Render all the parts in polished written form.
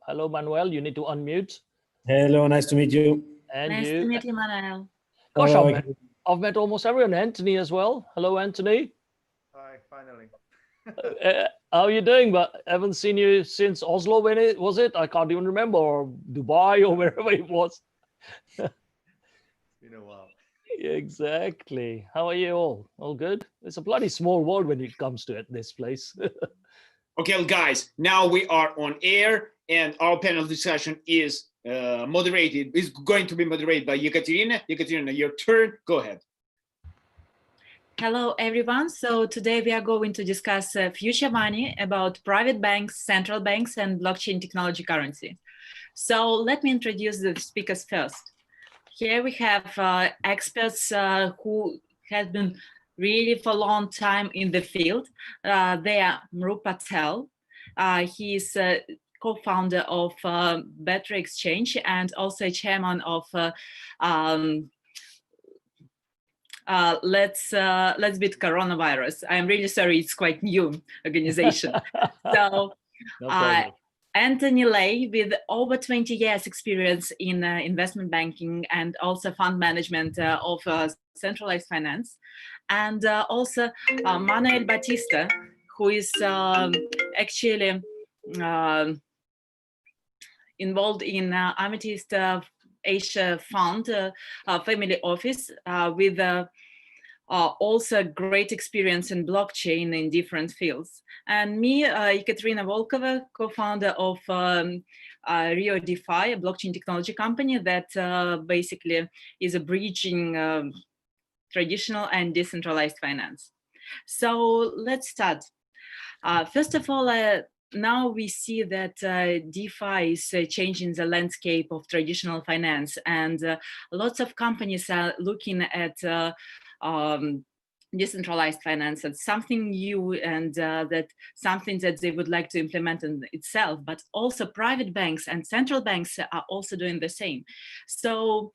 Hello, Manuel. You need to unmute. Hello, nice to meet you. And Nice you. to meet you, Manuel. Gosh, Hello. I've met almost everyone. Anthony as well. Hello, Anthony. Hi, finally. How are you doing? But I haven't seen you since Oslo. When it was it? I can't even remember. Or Dubai or wherever it was. It's been a while. Exactly. How are you all? All good? It's a bloody small world when it comes to it, this place. Okay, guys, now we are on air and our panel discussion is going to be moderated by Ekaterina. Ekaterina, your turn. Go ahead. Hello, everyone. So today we are going to discuss future money about private banks, central banks, and blockchain technology currency. So let me introduce the speakers first. Here we have experts who have been really for a long time in the field. They are Mrup Patel. He is co-founder of Better Exchange and also chairman of Let's Beat Coronavirus. I'm really sorry, it's quite new organization. So No Anthony Lay, with over 20 years experience in investment banking and also fund management of centralized finance. And also Manuel Batista, who is actually involved in Amethyst Asia Fund family office with also great experience in blockchain in different fields. And me, Ekaterina Volkova, co-founder of Rio DeFi, a blockchain technology company that basically is a bridging traditional and decentralized finance. So let's start. First of all, now we see that DeFi is changing the landscape of traditional finance, and lots of companies are looking at decentralized finance as something new and that something that they would like to implement in itself, but also private banks and central banks are also doing the same. So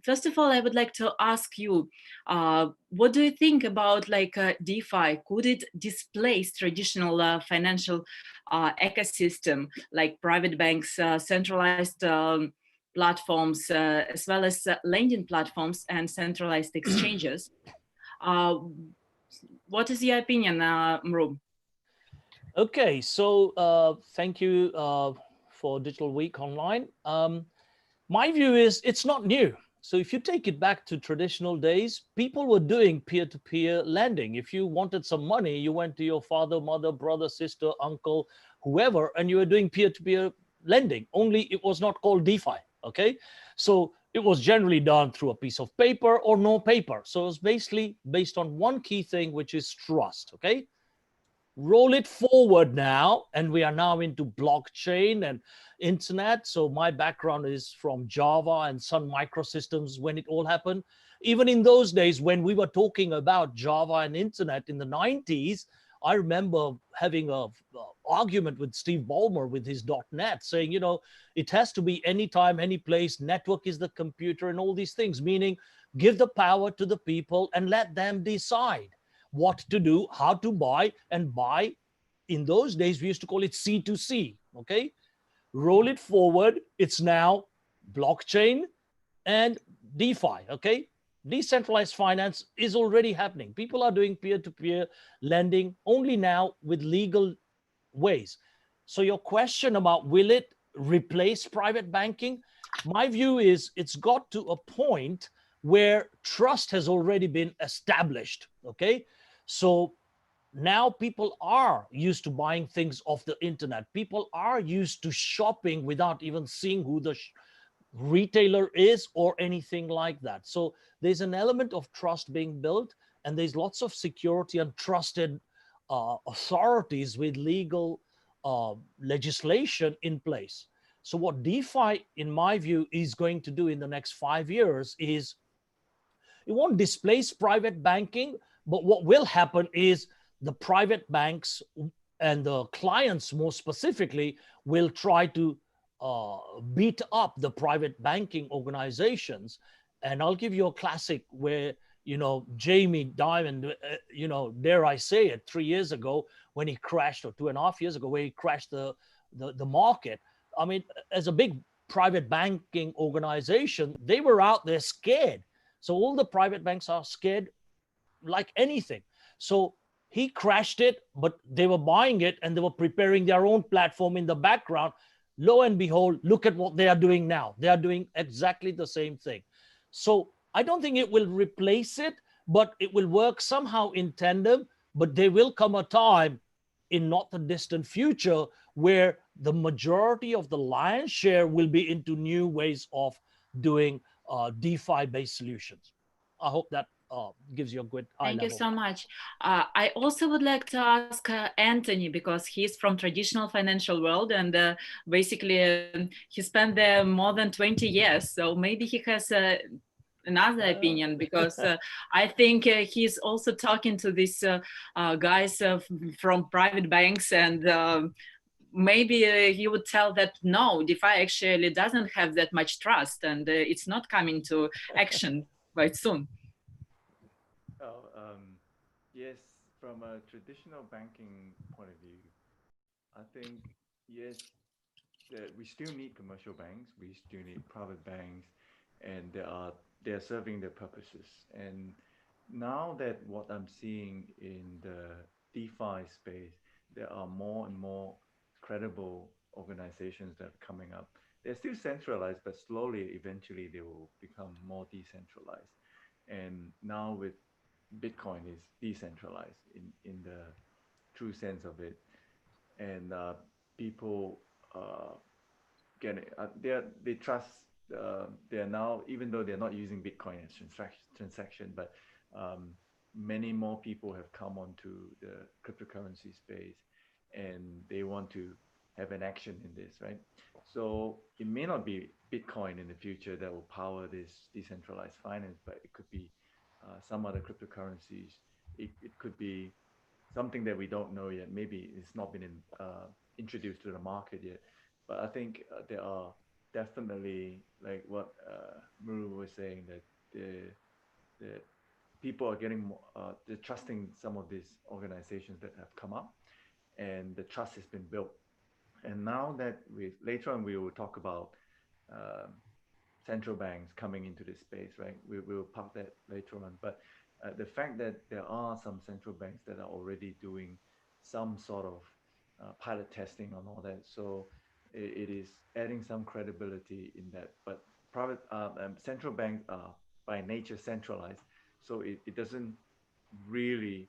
first of all, I would like to ask you, what do you think about DeFi? Could it displace traditional financial ecosystem like private banks, centralized platforms, as well as lending platforms and centralized exchanges? What is your opinion, Mrup? Okay, so thank you for Digital Week Online. My view is it's not new. So if you take it back to traditional days, people were doing peer-to-peer lending. If you wanted some money, you went to your father, mother, brother, sister, uncle, whoever, and you were doing peer-to-peer lending. Only it was not called DeFi, okay? So it was generally done through a piece of paper or no paper. So it was basically based on one key thing, which is trust, okay? Roll it forward now, and we are now into blockchain and internet. So my background is from Java and Sun Microsystems when it all happened. Even in those days when we were talking about Java and internet in the 90s, I remember having a argument with Steve Ballmer with his .NET saying, you know, it has to be anytime, any place, network is the computer and all these things, meaning give the power to the people and let them decide what to do, how to buy, and buy. In those days, we used to call it C2C, okay? Roll it forward, it's now blockchain and DeFi, okay? Decentralized finance is already happening. People are doing peer-to-peer lending only now with legal ways. So your question about will it replace private banking? My view is it's got to a point where trust has already been established, okay? So now people are used to buying things off the internet. People are used to shopping without even seeing who the retailer is or anything like that. So there's an element of trust being built, and there's lots of security and trusted authorities with legal legislation in place. So what DeFi, in my view, is going to do in the next 5 years is it won't displace private banking, but what will happen is the private banks and the clients more specifically will try to beat up the private banking organizations. And I'll give you a classic where, you know, Jamie Dimon, you know, dare I say it, 3 years ago when he crashed, or 2.5 years ago, where he crashed the market. I mean, as a big private banking organization, they were out there scared. So all the private banks are scared like anything. So he crashed it, but they were buying it and they were preparing their own platform in the background. Lo and behold, look at what they are doing now. They are doing exactly the same thing. So I don't think it will replace it, but it will work somehow in tandem. But there will come a time in not the distant future where the majority of the lion's share will be into new ways of doing DeFi based solutions. I hope that gives you a good high Thank you level. so much. I also would like to ask Anthony, because he's from traditional financial world, and basically he spent there more than 20 years. So maybe he has another opinion, because I think he's also talking to these guys from private banks, and maybe he would tell that no, DeFi actually doesn't have that much trust, and it's not coming to action quite soon. Oh, yes, from a traditional banking point of view, I think, yes, that we still need commercial banks, we still need private banks, and they're serving their purposes. And now that what I'm seeing in the DeFi space, there are more and more credible organizations that are coming up. They're still centralized, but slowly, eventually, they will become more decentralized. And now with Bitcoin is decentralized in the true sense of it, and people get they trust. They're now, even though they're not using Bitcoin as transaction, but um, many more people have come onto the cryptocurrency space, and they want to have an action in this, right? So it may not be Bitcoin in the future that will power this decentralized finance, but it could be some other cryptocurrencies. It could be something that we don't know yet. Maybe it's not been introduced to the market yet. But I think there are definitely, like what Muru was saying, that the people are getting more, they're trusting some of these organizations that have come up, and the trust has been built. And now that later on we will talk about um, central banks coming into this space, right? We will park that later on. But the fact that there are some central banks that are already doing some sort of pilot testing on all that, so it is adding some credibility in that. But private central banks are by nature centralized, so it doesn't really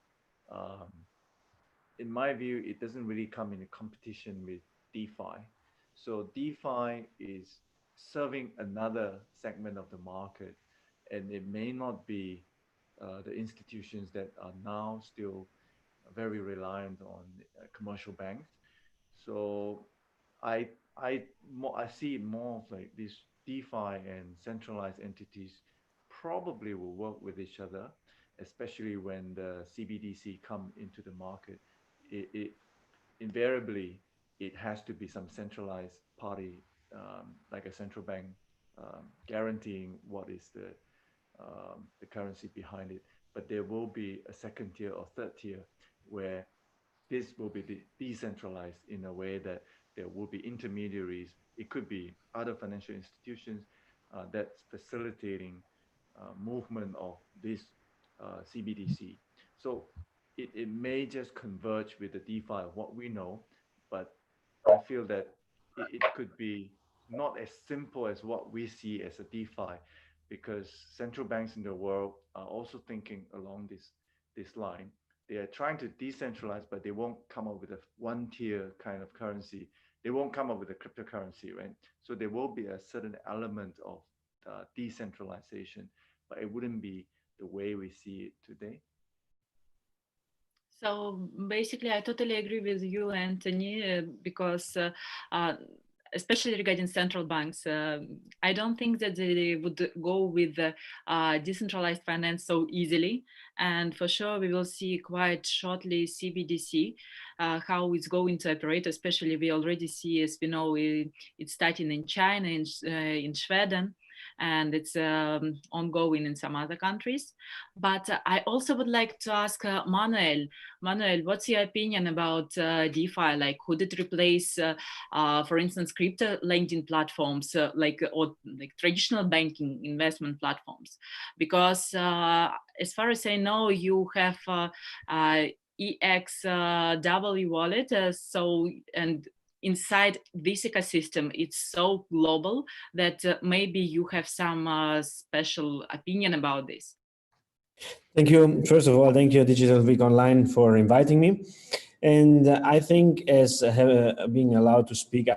um, in my view, it doesn't really come in a competition with DeFi. So DeFi is serving another segment of the market, and it may not be the institutions that are now still very reliant on commercial banks. So I I see it more of like these DeFi and centralized entities probably will work with each other, especially when the CBDC come into the market. It invariably it has to be some centralized party, like a central bank, guaranteeing what is the currency behind it. But there will be a second tier or third tier where this will be decentralized in a way that there will be intermediaries. It could be other financial institutions that's facilitating movement of this CBDC. So it may just converge with the DeFi of what we know, but I feel that it could be not as simple as what we see as a DeFi, because central banks in the world are also thinking along this line. They are trying to decentralize, but they won't come up with a one tier kind of currency. They won't come up with a cryptocurrency, right? So there will be a certain element of decentralization, but it wouldn't be the way we see it today. So basically, I totally agree with you, Anthony, because uh, especially regarding central banks, I don't think that they would go with decentralized finance so easily. And for sure, we will see quite shortly CBDC, how it's going to operate. Especially, we already see, as we know, it's starting in China, in Sweden. and it's ongoing in some other countries. But I also would like to ask Manuel. Manuel, what's your opinion about DeFi? Like, could it replace, for instance, crypto lending platforms, or like traditional banking investment platforms? Because as far as I know, you have EXW wallet. And inside this ecosystem, it's so global that maybe you have some special opinion about this. Thank you. First of all, thank you, Digital Week Online, for inviting me. And I think, as being allowed to speak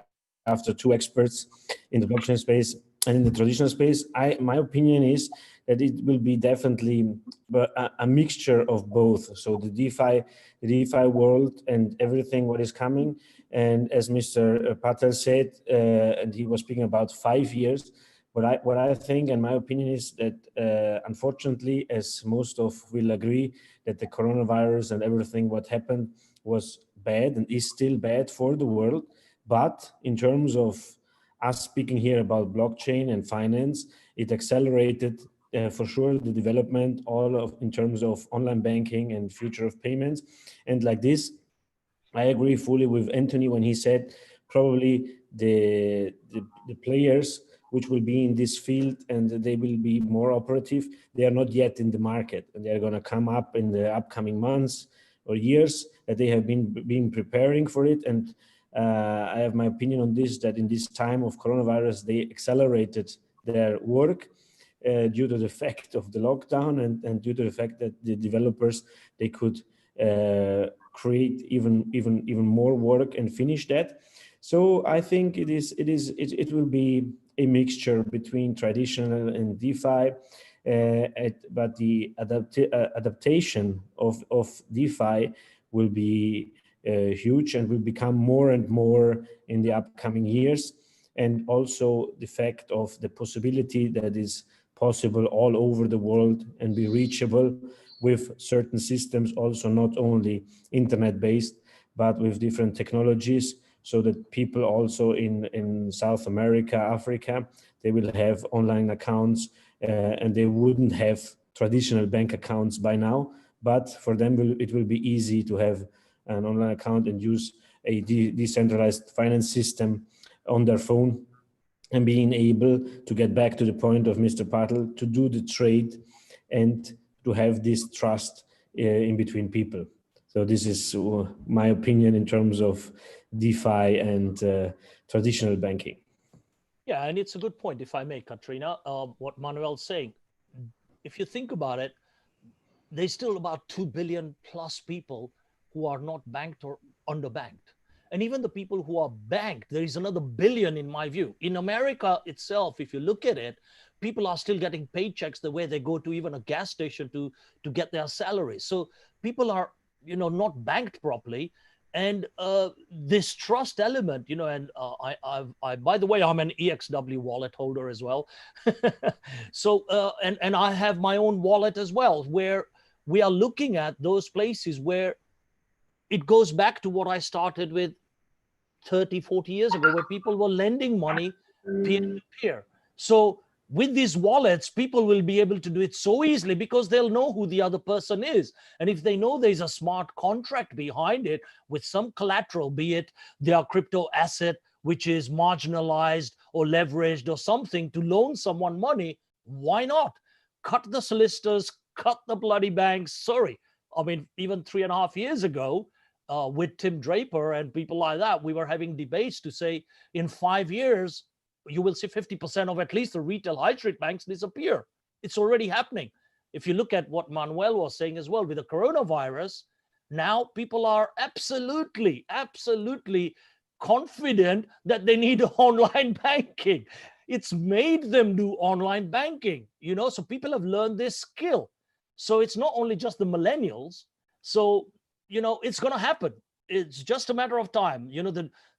after two experts in the blockchain space and in the traditional space, my opinion is that it will be definitely a mixture of both. So the DeFi world and everything what is coming. And as Mr. Patel said, and he was speaking about 5 years, what I think and my opinion is that unfortunately, as most of will agree, that the coronavirus and everything what happened was bad and is still bad for the world. But in terms of us speaking here about blockchain and finance, it accelerated for sure the development in terms of online banking and future of payments. And like this, I agree fully with Anthony when he said probably the players which will be in this field and they will be more operative, they are not yet in the market, and they are going to come up in the upcoming months or years, that they have been preparing for it. And I have my opinion on this, that in this time of coronavirus, they accelerated their work due to the fact of the lockdown and due to the fact that the developers, they could create even more work and finish that. So I think it will be a mixture between traditional and DeFi, but the adaptation of DeFi will be huge and will become more and more in the upcoming years. And also the fact of the possibility that is possible all over the world and be reachable with certain systems, also not only internet-based, but with different technologies, so that people also in South America, Africa, they will have online accounts and they wouldn't have traditional bank accounts by now, but for them it will be easy to have an online account and use a decentralized finance system on their phone, and being able to get back to the point of Mr. Patel, to do the trade and to have this trust in between people. So this is my opinion in terms of DeFi and traditional banking. Yeah, and it's a good point, if I may, Katrina, what Manuel's saying. If you think about it, there's still about 2 billion plus people who are not banked or underbanked. And even the people who are banked, there is another billion in my view. In America itself, if you look at it, people are still getting paychecks the way they go to even a gas station to get their salaries. So people are, not banked properly. And this trust element, and I, by the way, I'm an EXW wallet holder as well. So, and I have my own wallet as well, where we are looking at those places where it goes back to what I started with 30, 40 years ago, where people were lending money peer to peer. So with these wallets, people will be able to do it so easily because they'll know who the other person is. And if they know there's a smart contract behind it with some collateral, be it their crypto asset, which is marginalized or leveraged or something to loan someone money, why not? Cut the solicitors, cut the bloody banks. Sorry. I mean, even 3.5 years ago, with Tim Draper and people like that, we were having debates to say in 5 years, you will see 50% of at least the retail high street banks disappear. It's already happening. If you look at what Manuel was saying as well with the coronavirus, now people are absolutely confident that they need online banking. It's made them do online banking, so people have learned this skill. So it's not only just the millennials. So it's going to happen. It's just a matter of time.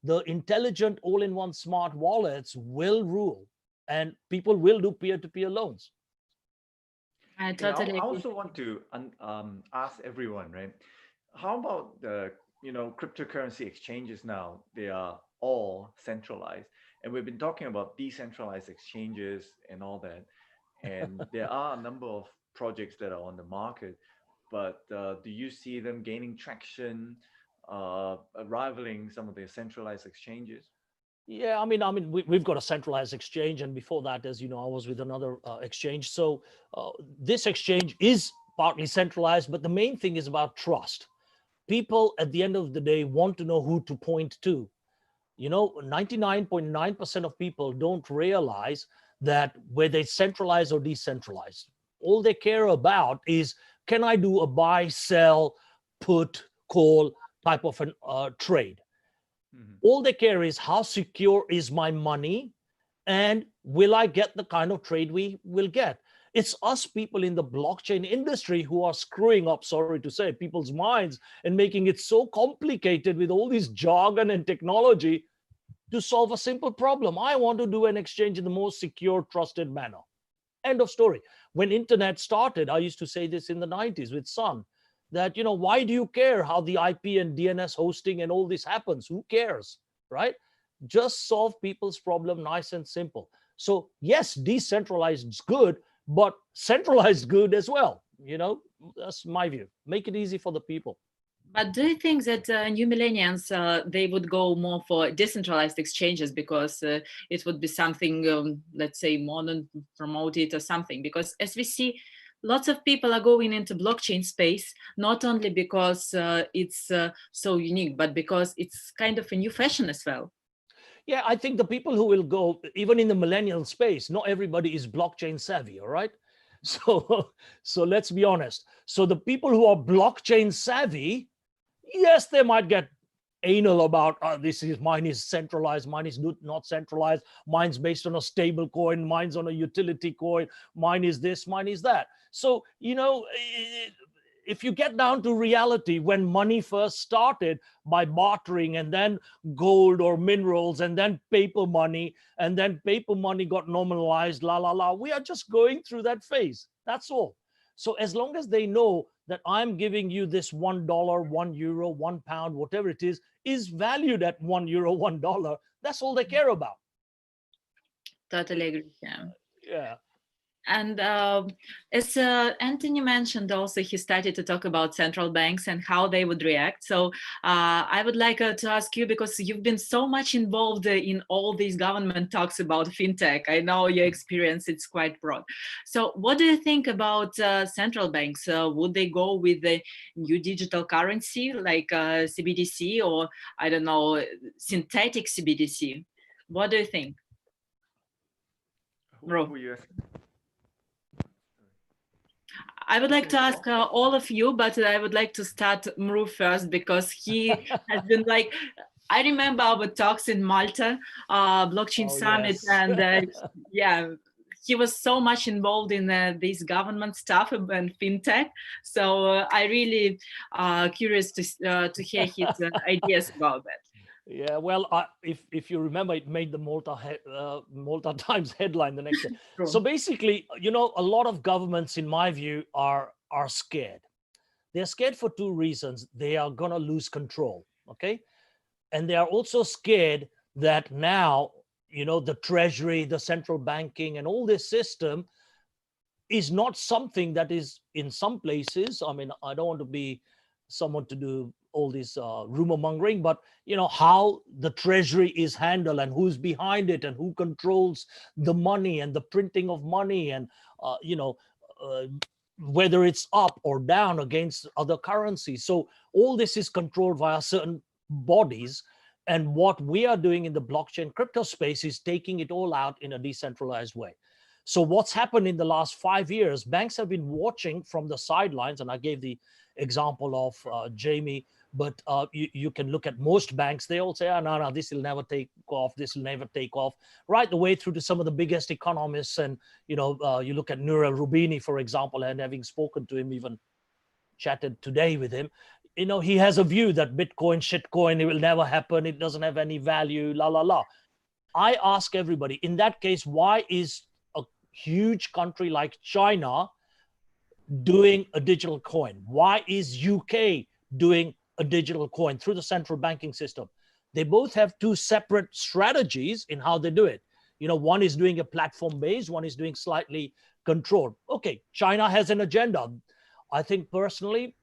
The intelligent all-in-one smart wallets will rule, and people will do peer-to-peer loans. I totally I agree. also want to ask everyone, right? How about the cryptocurrency exchanges now? They are all centralized. And we've been talking about decentralized exchanges and all that. And there are a number of projects that are on the market, but do you see them gaining traction, rivaling some of the centralized exchanges? Yeah, we've got a centralized exchange, and before that, as you know, I was with another exchange. So this exchange is partly centralized, but the main thing is about trust. People at the end of the day want to know who to point to. 99.9% of people don't realize that whether it's centralized or decentralized, all they care about is, can I do a buy, sell, put, call type of an trade? Mhm. All they care is, how secure is my money, and will I get the kind of trade we will get? It's us people in the blockchain industry who are screwing up, sorry to say, people's minds and making it so complicated with all this jargon and technology to solve a simple problem. I want to do an exchange in the most secure, trusted manner. End of story. When internet started, I used to say this in the 90s with Sun, that, why do you care how the IP and DNS hosting and all this happens? Who cares, right? Just solve people's problem, nice and simple. So yes, decentralized is good, but centralized good as well. That's my view. Make it easy for the people. But do you think that new millennials, they would go more for decentralized exchanges because it would be something, let's say, modern, promoted or something? Because as we see, lots of people are going into blockchain space, not only because it's so unique, but because it's kind of a new fashion as well. Yeah, I think the people who will go, even in the millennial space, not everybody is blockchain savvy, all right? So let's be honest. So the people who are blockchain savvy, yes, they might get anal about, mine is centralized, mine is not centralized, mine's based on a stable coin, mine's on a utility coin, mine is this, mine is that. So, if you get down to reality, when money first started by bartering, and then gold or minerals, and then paper money, and then paper money got normalized, we are just going through that phase. That's all. So as long as they know that I'm giving you this $1, €1, £1, whatever it is valued at €1, $1, that's all they care about. Totally agree. Yeah. Yeah. And as Anthony mentioned, also he started to talk about central banks and how they would react. So I would like to ask you, because you've been so much involved in all these government talks about fintech. I know your experience, it's quite broad. So what do you think about central banks? Would they go with the new digital currency like CBDC, or I don't know, synthetic CBDC? What do you think? Bro. Who you asking? I would like to Okay, ask all of you, but I would like to start Mru first, because he has been like, I remember our talks in Malta, blockchain Oh, summit, yes. and yeah, he was so much involved in this government stuff and fintech. So I really curious to hear his ideas about that. Yeah, well, if you remember, it made the Malta Times headline the next day. True. So basically, a lot of governments, in my view, are scared. They're scared for two reasons. They are going to lose control, okay? And they are also scared that now, the treasury, the central banking, and all this system is not something that is, in some places, I don't want to be someone to do all this rumor mongering, but how the treasury is handled, and who's behind it, and who controls the money and the printing of money, and whether it's up or down against other currencies. So all this is controlled via certain bodies. And what we are doing in the blockchain crypto space is taking it all out in a decentralized way. So what's happened in the last 5 years, banks have been watching from the sidelines, and I gave the example of Jamie, but you can look at most banks. They all say, oh, no, this will never take off, this will never take off, right the way through to some of the biggest economists. And you look at Nouriel Roubini, for example, and having spoken to him, even chatted today with him, he has a view that Bitcoin, shitcoin, it will never happen, it doesn't have any value, I ask everybody, in that case, why is a huge country like China doing a digital coin? Why is UK doing a digital coin through the central banking system? They both have two separate strategies in how they do it. One is doing a platform based, one is doing slightly controlled. Okay, China has an agenda. I think personally,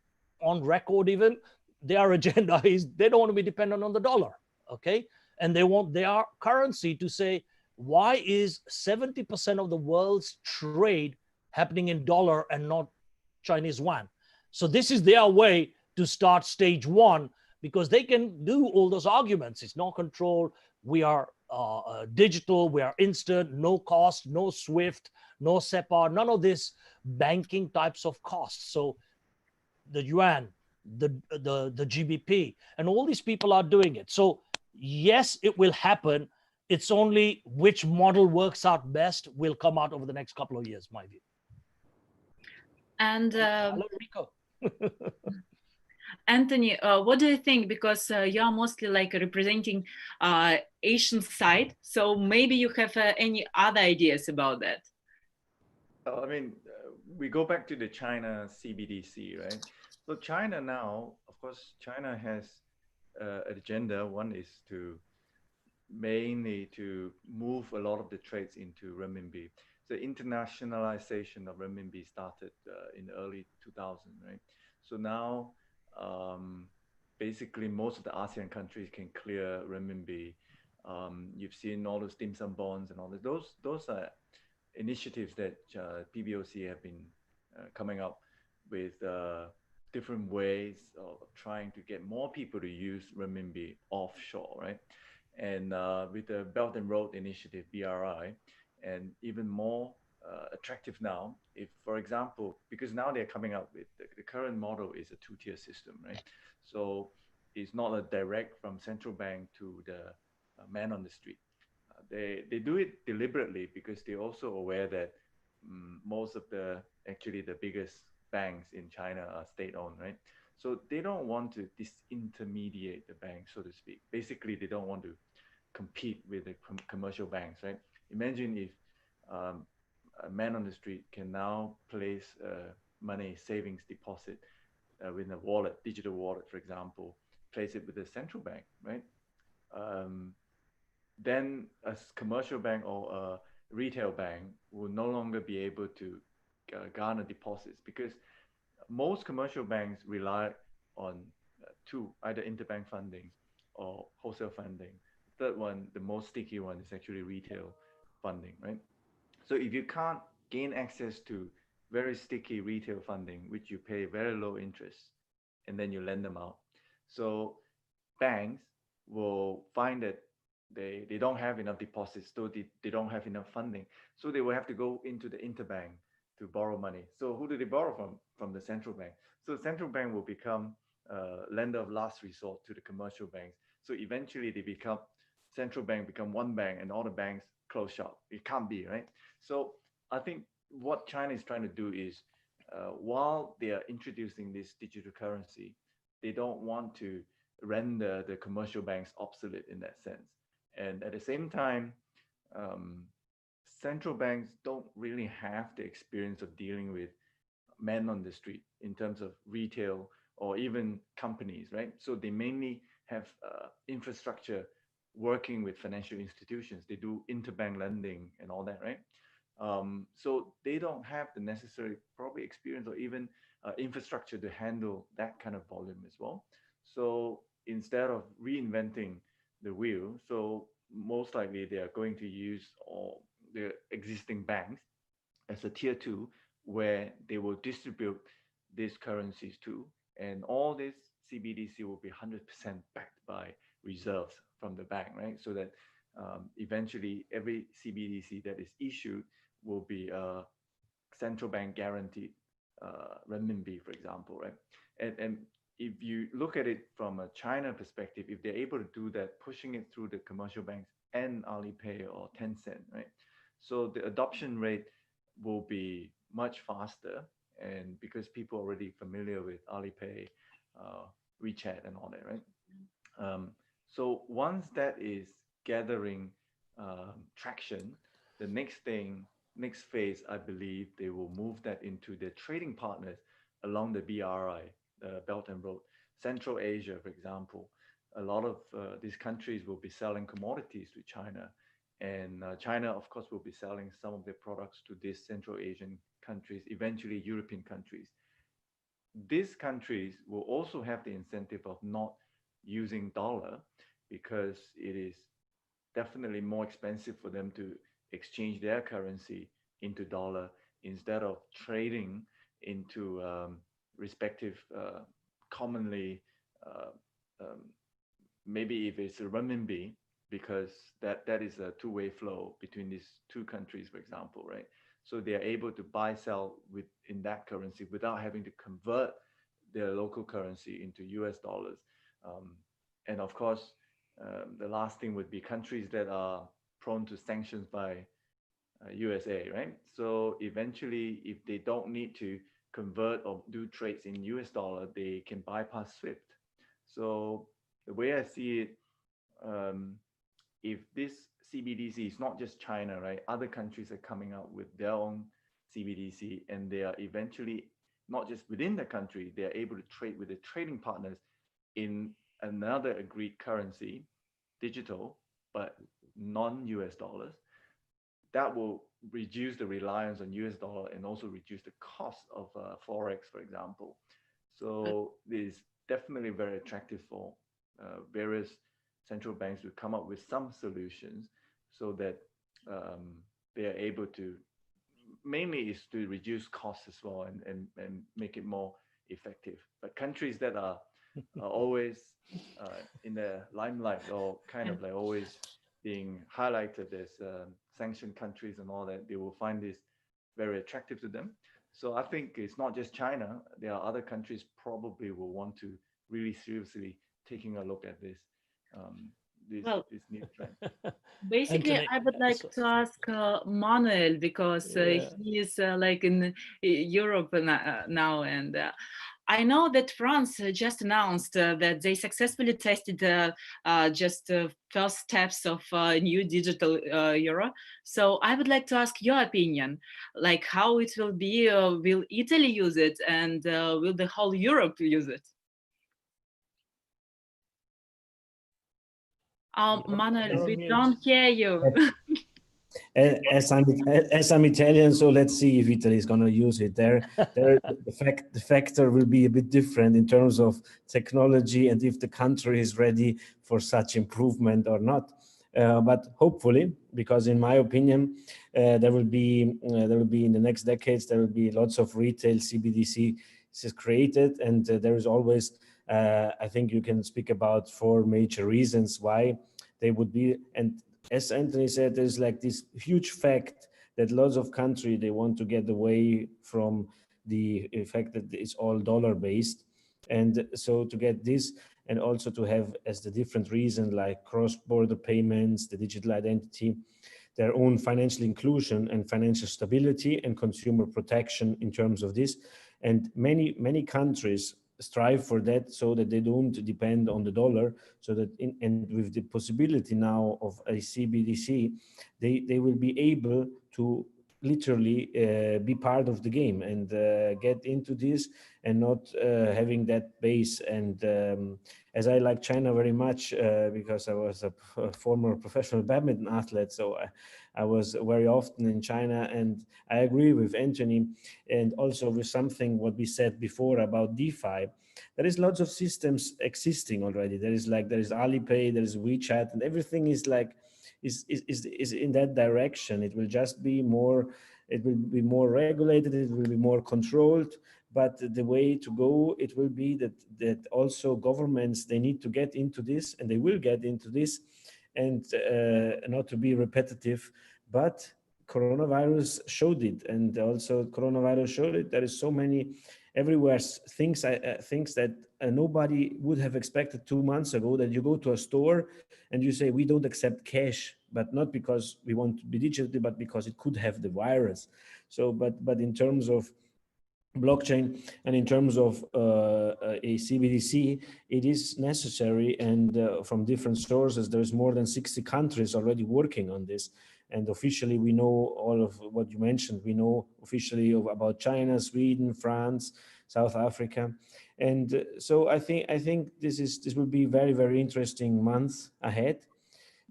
on record even, their agenda is they don't want to be dependent on the dollar. Okay, and they want their currency to say, why is 70% of the world's trade happening in dollar and not Chinese yuan? So this is their way to start stage one, because they can do all those arguments. It's no control. We are digital. We are instant. No cost. No SWIFT. No SEPA. None of this banking types of costs. So the yuan, the GBP, and all these people are doing it. So yes, it will happen. It's only which model works out best will come out over the next couple of years, my view. And Hello, Rico. Anthony, what do you think? Because you are mostly like representing Asian side, so maybe you have any other ideas about that? I mean, we go back to the China CBDC, right? So China now, of course, China has an agenda. One is to mainly to move a lot of the trades into renminbi. The internationalization of renminbi started in the early 2000, right? So now, basically, most of the ASEAN countries can clear renminbi. You've seen all those dim sum bonds and all that. Those are initiatives that PBOC have been coming up with different ways of trying to get more people to use renminbi offshore, right? And with the Belt and Road Initiative, BRI, and even more attractive now, if, for example, because now they're coming up with the current model is a two-tier system, right? So it's not a direct from central bank to the man on the street. They do it deliberately because they're also aware that most of actually the biggest banks in China are state-owned, right? So they don't want to disintermediate the bank, so to speak. Basically, they don't want to compete with the commercial banks, right? Imagine if a man on the street can now place money savings deposit with a wallet, digital wallet, for example, place it with the central bank, right? Then a commercial bank or a retail bank will no longer be able to garner deposits, because most commercial banks rely on two, either interbank funding or wholesale funding. The third one, the most sticky one, is actually retail funding, right? So if you can't gain access to very sticky retail funding, which you pay very low interest, and then you lend them out, so banks will find that they don't have enough deposits, so they don't have enough funding. So they will have to go into the interbank to borrow money. So who do they borrow from? From the central bank. So the central bank will become lender of last resort to the commercial banks. So eventually they become, central bank become one bank and all the banks close shop. It can't be, right? So I think what China is trying to do is, while they are introducing this digital currency, they don't want to render the commercial banks obsolete in that sense. And at the same time, central banks don't really have the experience of dealing with men on the street in terms of retail or even companies, right? So they mainly have infrastructure working with financial institutions. They do interbank lending and all that, right? So they don't have the necessary probably experience or even infrastructure to handle that kind of volume as well. So instead of reinventing the wheel, so most likely they are going to use all the existing banks as a tier two, where they will distribute these currencies to, and all this CBDC will be 100% backed by reserves from the bank, right? So that eventually every CBDC that is issued will be central bank guaranteed renminbi, for example, right? And if you look at it from a China perspective, if they're able to do that, pushing it through the commercial banks and Alipay or Tencent, right? So the adoption rate will be much faster, and because people are already familiar with Alipay, WeChat, and all that, right? So once that is gathering traction, the next phase, I believe they will move that into the trading partners along the BRI, the Belt and Road, Central Asia, for example. a lot of these countries will be selling commodities to China. And China, of course, will be selling some of their products to these Central Asian countries, eventually European countries. These countries will also have the incentive of not using dollar because it is definitely more expensive for them to exchange their currency into dollar instead of trading into respective commonly uh, um, maybe if it's a renminbi, because that is a two-way flow between these two countries, for example, right? So they are able to buy sell with in that currency without having to convert their local currency into US dollars. Um, and of course, the last thing would be countries that are prone to sanctions by USA, right? So eventually, if they don't need to convert or do trades in US dollar, they can bypass SWIFT. So the way I see it, um, if this CBDC is not just China, right? Other countries are coming out with their own CBDC, and they are eventually not just within the country, they are able to trade with the trading partners in another agreed currency, digital, but non-US dollars. That will reduce the reliance on US dollar and also reduce the cost of forex, for example. So it is definitely very attractive for various central banks to come up with some solutions so that they are able to, mainly is to reduce costs as well and make it more effective. But countries that are always in the limelight or kind of like always being highlighted as sanctioned countries and all that, they will find this very attractive to them. So I think it's not just China. There are other countries probably will want to really seriously taking a look at this Well, this new trend. basically, Anthony, I would like so, to ask Manuel because yeah. he is like in Europe now, and I know that France just announced that they successfully tested just first steps of new digital euro. So I would like to ask your opinion, like how it will be. Will Italy use it, and will the whole Europe use it? Manuel, You're on we mute. don't hear you. As I'm Italian, so let's see if Italy is going to use it. The factor will be a bit different in terms of technology and if the country is ready for such improvement or not. But hopefully, because in my opinion, there will be in the next decades there will be lots of retail CBDC is created, and there is always I think you can speak about four major reasons why they would be. And as Anthony said, there's like this huge fact that lots of countries, they want to get away from the fact that it's all dollar based. And so to get this, and also to have as the different reason like cross-border payments, the digital identity, their own financial inclusion and financial stability and consumer protection in terms of this. And many countries strive for that so that they don't depend on the dollar, so that and with the possibility now of a CBDC, they will be able to literally be part of the game and get into this and not having that base. And as I like China very much because I was a former professional badminton athlete, so I was very often in China, and I agree with Anthony and also with something what we said before about DeFi. There is lots of systems existing already. There is Alipay, there is WeChat, and everything is like is in that direction. It will just be more, it will be more regulated, it will be more controlled. But the way to go, it will be that also governments, they need to get into this, and they will get into this. And not to be repetitive, but coronavirus showed it, and also coronavirus showed it. There is so many everywhere things that nobody would have expected 2 months ago, that you go to a store and you say we don't accept cash, but not because we want to be digital, but because it could have the virus. So but in terms of blockchain and in terms of a CBDC, it is necessary. And from different sources, there's more than 60 countries already working on this. And officially, we know all of what you mentioned. We know officially about China, Sweden, France, South Africa. And so I think this will be very interesting months ahead.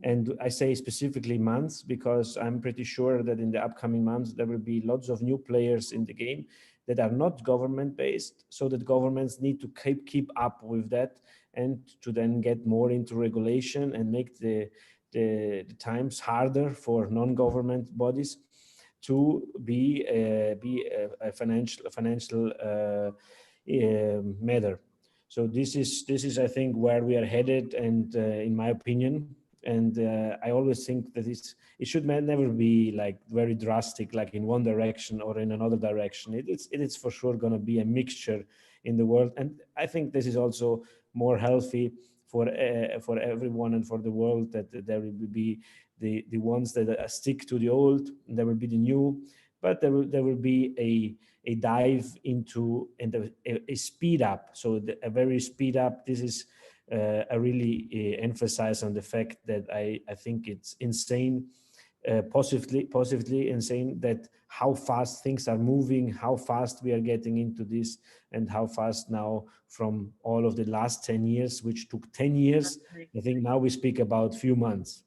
And I say specifically months because I'm pretty sure that in the upcoming months there will be lots of new players in the game that are not government based, so that governments need to keep up with that, and to then get more into regulation and make the times harder for non-government bodies to be a financial matter. So this is I think where we are headed, and in my opinion, and I always think that it should never be like very drastic, like in one direction or in another direction. It is for sure going to be a mixture in the world, and I think this is also more healthy for everyone and for the world, that there will be the ones that stick to the old, and there will be the new, but there will be a dive into and a speed up. So a very speed up. This is I really emphasize on the fact that I think it's insane, positively insane, that how fast things are moving, how fast we are getting into this, and how fast now from all of the last 10 years, which took 10 years, I think now we speak about few months.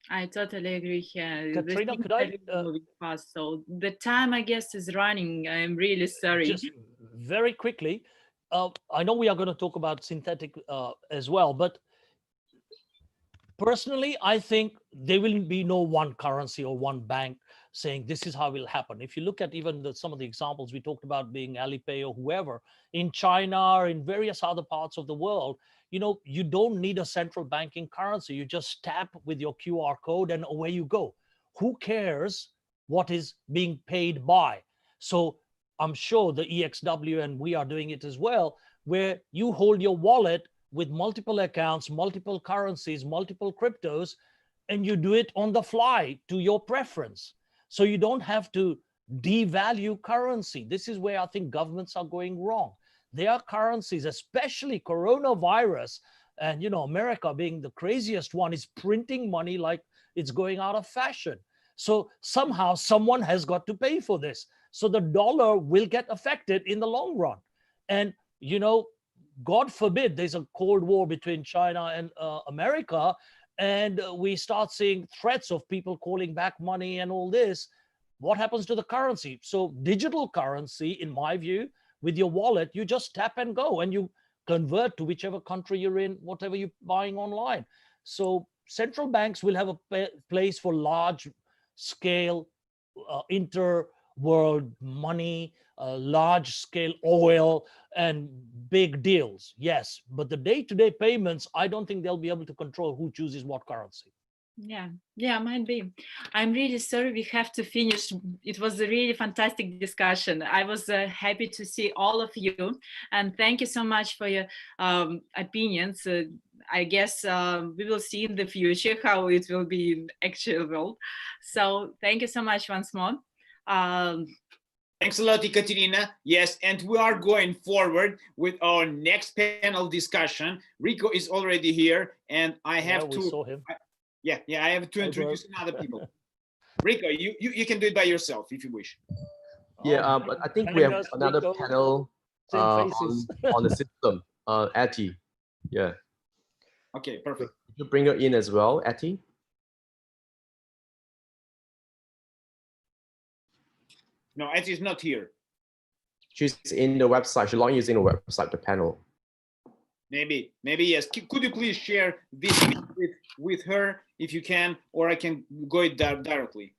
I totally agree here. The Katrina, things could are I really moving fast, so the time, I guess, is running. I'm really sorry. just very quickly? I know we are going to talk about synthetic as well, but personally, I think there will be no one currency or one bank saying this is how it will happen. If you look at even some of the examples we talked about, being Alipay or whoever in China or in various other parts of the world, you don't need a central banking currency. You just tap with your QR code and away you go. Who cares what is being paid by? So I'm sure the EXW, and we are doing it as well, where you hold your wallet with multiple accounts, multiple currencies, multiple cryptos, and you do it on the fly to your preference. So you don't have to devalue currency. This is where I think governments are going wrong. Their currencies, especially coronavirus, and America being the craziest one, is printing money like it's going out of fashion. So somehow someone has got to pay for this. So the dollar will get affected in the long run. And God forbid there's a Cold War between China and America, and we start seeing threats of people calling back money and all this. What happens to the currency? So digital currency, in my view, with your wallet, you just tap and go, and you convert to whichever country you're in, whatever you're buying online. So central banks will have a place for large scale inter-world money, large scale oil, and big deals. Yes, but the day-to-day payments, I don't think they'll be able to control who chooses what currency. Yeah, might be. I'm really sorry we have to finish. It was a really fantastic discussion. I was happy to see all of you, and thank you so much for your opinions. I guess we will see in the future how it will be in actual world. So thank you so much once more. Thanks a lot, Ekaterina. Yes, and we are going forward with our next panel discussion. Rico is already here, and I have we saw him. I have to introduce other people. Rico, you can do it by yourself if you wish. Yeah, but I think we have another Rico, panel on the system. Atty. Yeah. Okay, perfect. Could you bring her in as well, Atty? No, Atty is not here. She's in the website. She's logging using the website, the panel. Maybe yes. Could you please share this with her if you can, or I can go it directly.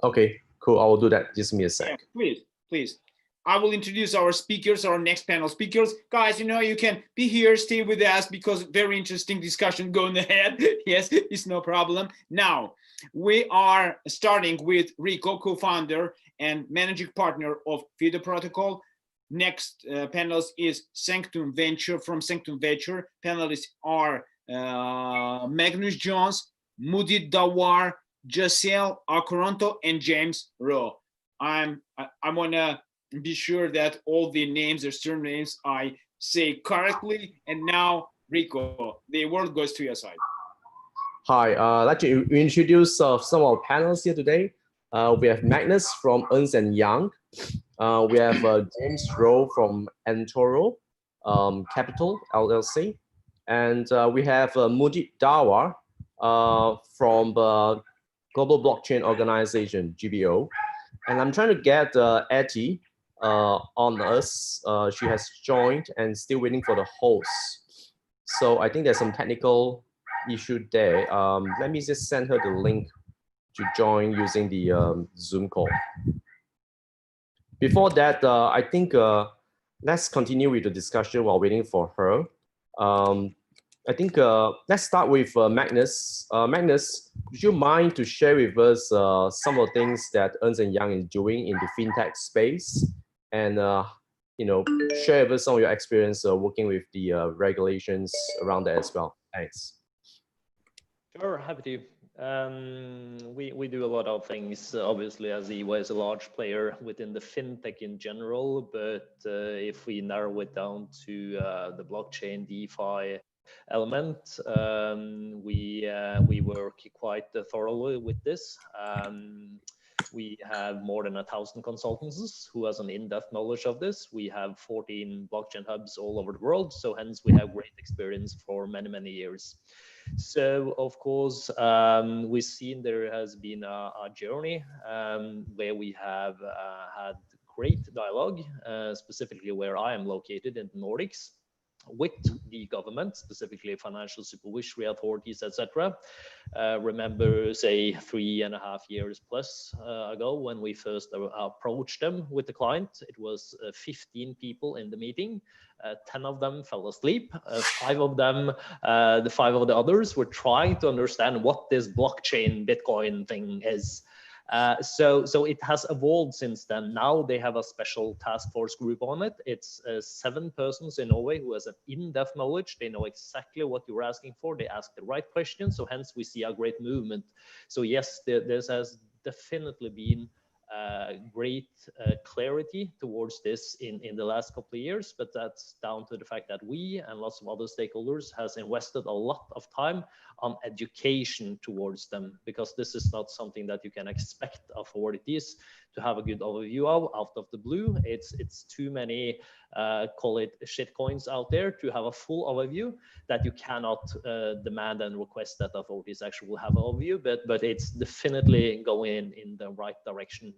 Okay, cool. I will do that. Just give me a sec. Yeah, please. I will introduce our speakers, our next panel speakers. Guys, you can be here, stay with us, because very interesting discussion going ahead. Yes, it's no problem. Now, we are starting with Rico, co-founder and managing partner of FIDO Protocol. Next panelist is Sanctum Venture from Sanctum Venture. Panelists are Magnus Jones, Mudit Dawar, Jacel Acoronto, and James Rowe. I want to be sure that all the names, their surnames, I say correctly. And now, Rico, the word goes to your side. Hi, I'd like to introduce some of our panelists here today. We have Magnus from Ernst & Young. We have James Rowe from Antoro. Capital LLC, and we have Mudit Dawa from the Global Blockchain Organization (GBO), and I'm trying to get Etty on us. She has joined and still waiting for the host. So I think there's some technical issue there. Let me just send her the link to join using the Zoom call. Before that, I think let's continue with the discussion while waiting for her. I think let's start with Magnus. Magnus, would you mind to share with us some of the things that Ernst & Young is doing in the fintech space, and share with us some of your experience working with the regulations around that as well? Thanks. Sure, happy to. We do a lot of things, obviously, as EY is a large player within the fintech in general, but if we narrow it down to the blockchain DeFi element, we work quite thoroughly with this. We have more than 1,000 consultants who has an in-depth knowledge of this. We have 14 blockchain hubs all over the world, so hence we have great experience for many years. So of course, we've seen there has been a journey where we have had great dialogue, specifically where I am located in the Nordics, with the government, specifically financial supervisory authorities, etc. Remember, say, 3.5 years plus ago, when we first approached them with the client, it was 15 people in the meeting. 10 of them fell asleep. 5 of them, the 5 of the others were trying to understand what this blockchain Bitcoin thing is. So it has evolved since then. Now they have a special task force group on it. It's 7 persons in Norway who has an in-depth knowledge. They know exactly what you're asking for. They ask the right questions. So hence we see a great movement. So yes, there has definitely been great clarity towards this in the last couple of years, but that's down to the fact that we and lots of other stakeholders has invested a lot of time on education towards them, because this is not something that you can expect authorities to have a good overview of out of the blue. It's too many call it shit coins out there to have a full overview, that you cannot demand and request that authorities actually will have an overview, but it's definitely going in the right direction,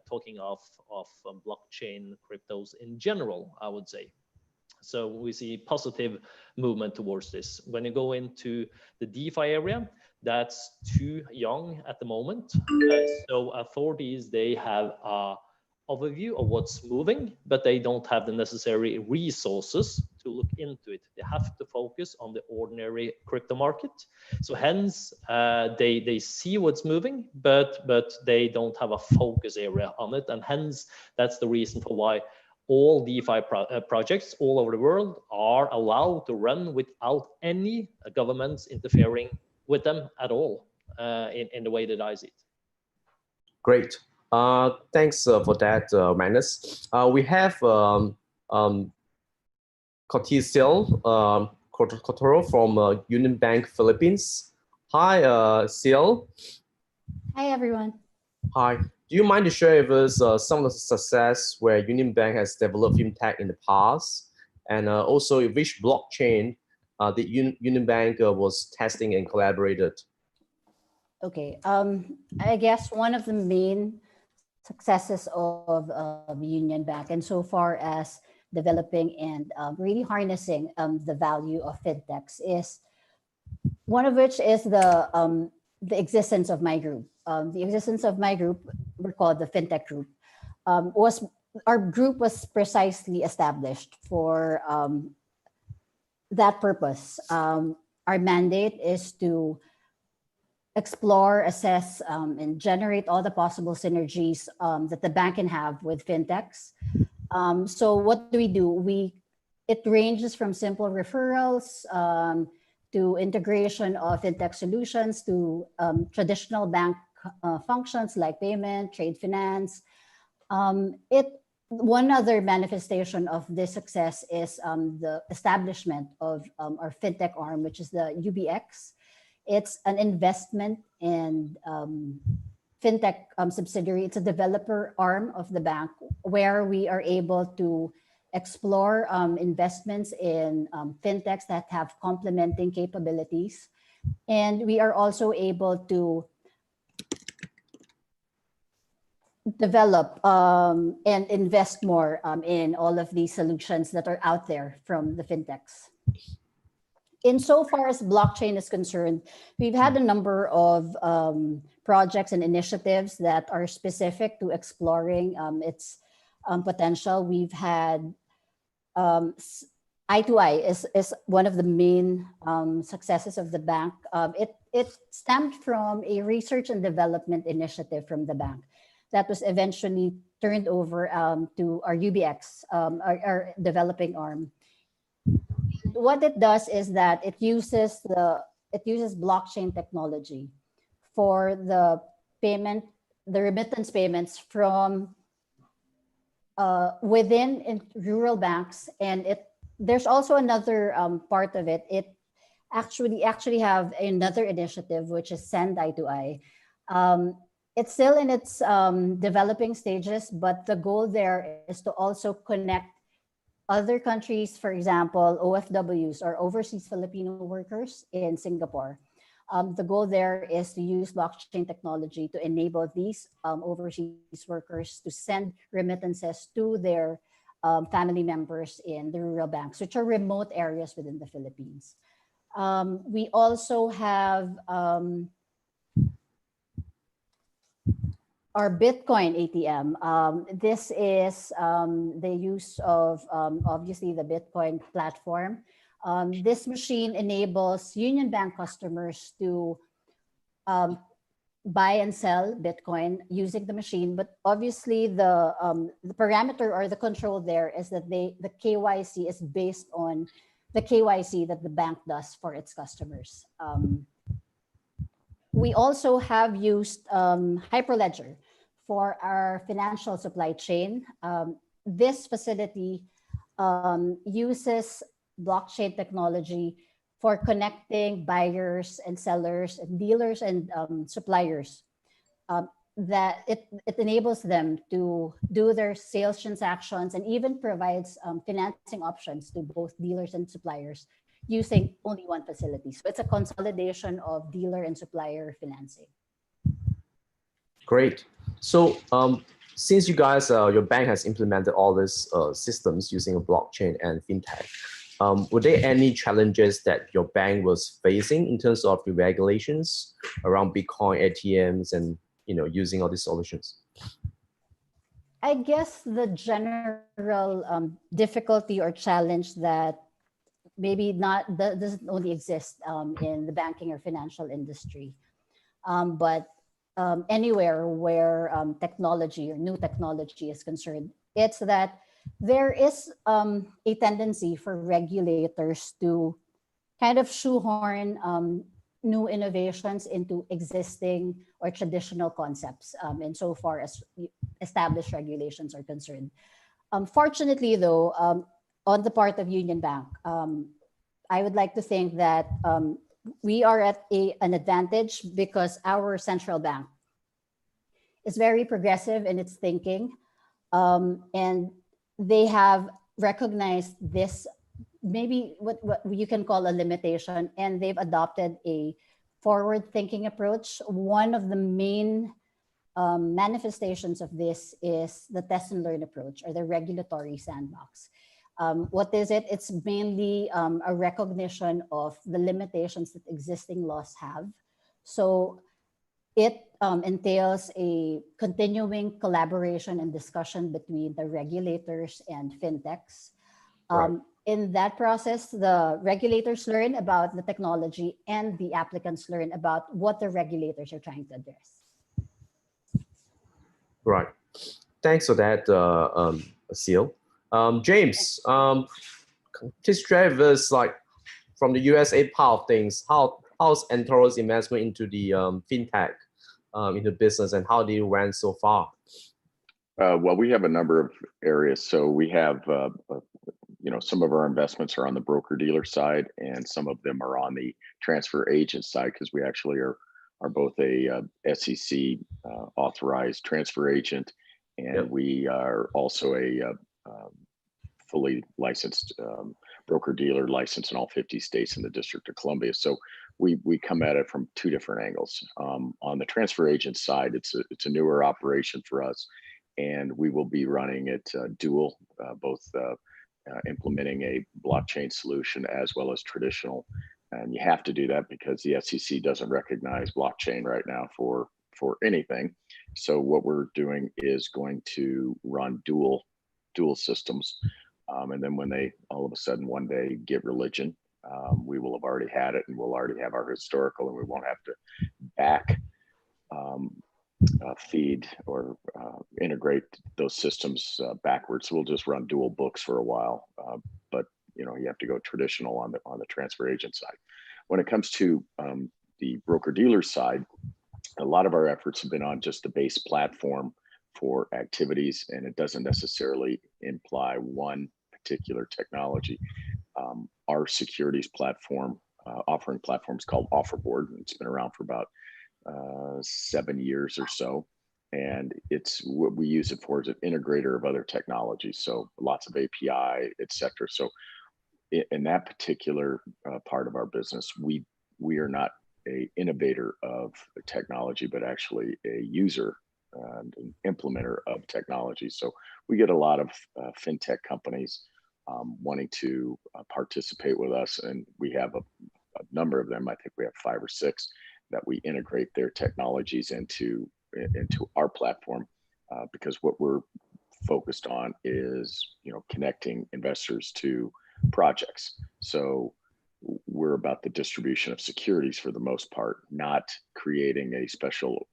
talking of blockchain cryptos in general, I would say. So we see positive movement towards this. When you go into the DeFi area, that's too young at the moment. So authorities, they have a overview of what's moving, but they don't have the necessary resources to look into it. They have to focus on the ordinary crypto market. So hence, they see what's moving, but they don't have a focus area on it. And hence, that's the reason for why all DeFi projects all over the world are allowed to run without any governments interfering with them at all, in the way that I see it. Great. Thanks for that, Magnus. We have Cortesiel Cotoro from Union Bank Philippines. Hi, Ciel. Hi, everyone. Hi. Do you mind to share with us some of the success where Union Bank has developed fintech in the past, and also which blockchain the Union Bank was testing and collaborated? Okay, I guess one of the main successes of Union Bank, and so far as developing and really harnessing the value of fintechs, is one of which is the existence of my group. The existence of my group, we're called the FinTech Group, our group was precisely established for that purpose. Our mandate is to explore, assess, and generate all the possible synergies that the bank can have with fintechs. So what do? It ranges from simple referrals to integration of fintech solutions to traditional bank functions like payment, trade finance. One other manifestation of this success is the establishment of our fintech arm, which is the UBX. It's an investment in fintech subsidiary. It's a developer arm of the bank where we are able to explore investments in fintechs that have complementing capabilities. And we are also able to develop and invest more in all of these solutions that are out there from the fintechs. Insofar as blockchain is concerned, we've had a number of projects and initiatives that are specific to exploring its potential. We've had I2I is one of the main successes of the bank. It stemmed from a research and development initiative from the bank that was eventually turned over to our UBX, our developing arm. What it does is that it uses blockchain technology for the remittance payments from within in rural banks, and there's also another part of it. It actually have another initiative which is Send I2I. It's still in its developing stages, but the goal there is to also connect other countries, for example, OFWs or overseas Filipino workers in Singapore. The goal there is to use blockchain technology to enable these overseas workers to send remittances to their family members in the rural banks, which are remote areas within the Philippines. We also have our Bitcoin ATM. This is the use of obviously the Bitcoin platform. This machine enables Union Bank customers to buy and sell Bitcoin using the machine, but obviously the parameter or the control there is that the KYC is based on the KYC that the bank does for its customers. We also have used Hyperledger for our financial supply chain. This facility uses blockchain technology for connecting buyers and sellers and dealers and suppliers. That it enables them to do their sales transactions and even provides financing options to both dealers and suppliers using only one facility. So it's a consolidation of dealer and supplier financing. Great. So since you guys, your bank has implemented all these systems using a blockchain and fintech, were there any challenges that your bank was facing in terms of the regulations around Bitcoin ATMs and using all these solutions? I guess the general difficulty or challenge that maybe doesn't only exist in the banking or financial industry, but anywhere where technology or new technology is concerned, it's that there is a tendency for regulators to kind of shoehorn new innovations into existing or traditional concepts insofar as established regulations are concerned. Fortunately, though, on the part of Union Bank, I would like to think that we are at an advantage because our central bank is very progressive in its thinking, and they have recognized this, maybe what you can call a limitation, and they've adopted a forward-thinking approach. One of the main manifestations of this is the test and learn approach, or the regulatory sandbox. What is it? It's mainly a recognition of the limitations that existing laws have. So it entails a continuing collaboration and discussion between the regulators and fintechs. Right. In that process, the regulators learn about the technology and the applicants learn about what the regulators are trying to address. Right. Thanks for that, Seal. James, please share with us, like, from the USA part of things, how's eToro's investment into the fintech, into business, and how did it went so far? Well, we have a number of areas. So we have, some of our investments are on the broker dealer side, and some of them are on the transfer agent side, because we actually are both a SEC authorized transfer agent, and Yep. we are also a fully licensed broker dealer, licensed in all 50 states and the District of Columbia. So we come at it from two different angles. On the transfer agent side, it's a newer operation for us, and we will be running it dual, both implementing a blockchain solution as well as traditional. And you have to do that because the SEC doesn't recognize blockchain right now for anything. So what we're doing is going to run dual systems. And then when they all of a sudden one day get religion, we will have already had it, and we'll already have our historical, and we won't have to back feed or integrate those systems backwards. So we'll just run dual books for a while. But you know, you have to go traditional on the transfer agent side. When it comes to the broker dealer side, a lot of our efforts have been on just the base platform for activities, and it doesn't necessarily imply one particular technology. Our securities platform, offering platform is called Offerboard. It's been around for about 7 years or so. And it's what we use it for is an integrator of other technologies. So lots of API, et cetera. So in that particular part of our business, we are not a innovator of technology, but actually a user and an implementer of technology. So we get a lot of fintech companies wanting to participate with us, and we have a number of them. I think we have 5 or 6 that we integrate their technologies into our platform, because what we're focused on is, you know, connecting investors to projects. So we're about the distribution of securities for the most part, not creating a special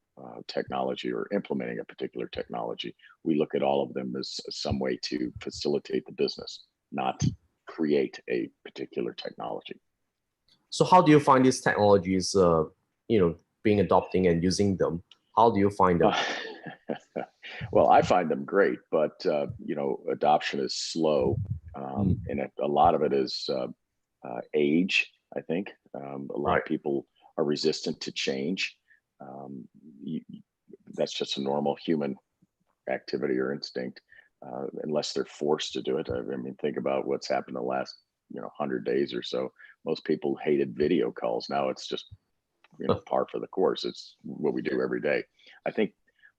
technology or implementing a particular technology. We look at all of them as some way to facilitate the business, not create a particular technology. So how do you find these technologies, being adopting and using them? How do you find them? Well, I find them great, but adoption is slow, and a lot of it is age. I think a lot of people are resistant to change. That's just a normal human activity or instinct, unless they're forced to do it. I mean, think about what's happened the last 100 days or so. Most people hated video calls. Now it's just par for the course. It's what we do every day. I think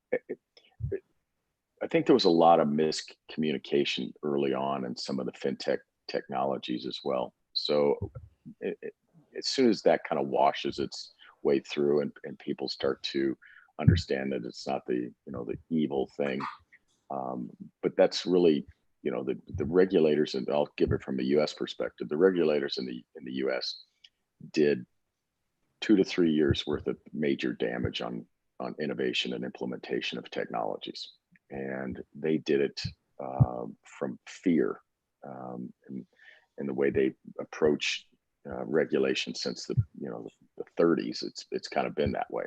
there was a lot of miscommunication early on in some of the fintech technologies as well. So as soon as that kind of washes its way through and people start to understand that it's not the evil thing, but that's really the regulators, and I'll give it from a U.S. perspective. The regulators in the U.S. did 2 to 3 years worth of major damage on innovation and implementation of technologies, and they did it from fear, and the way they approach regulation since the 30s. It's kind of been that way.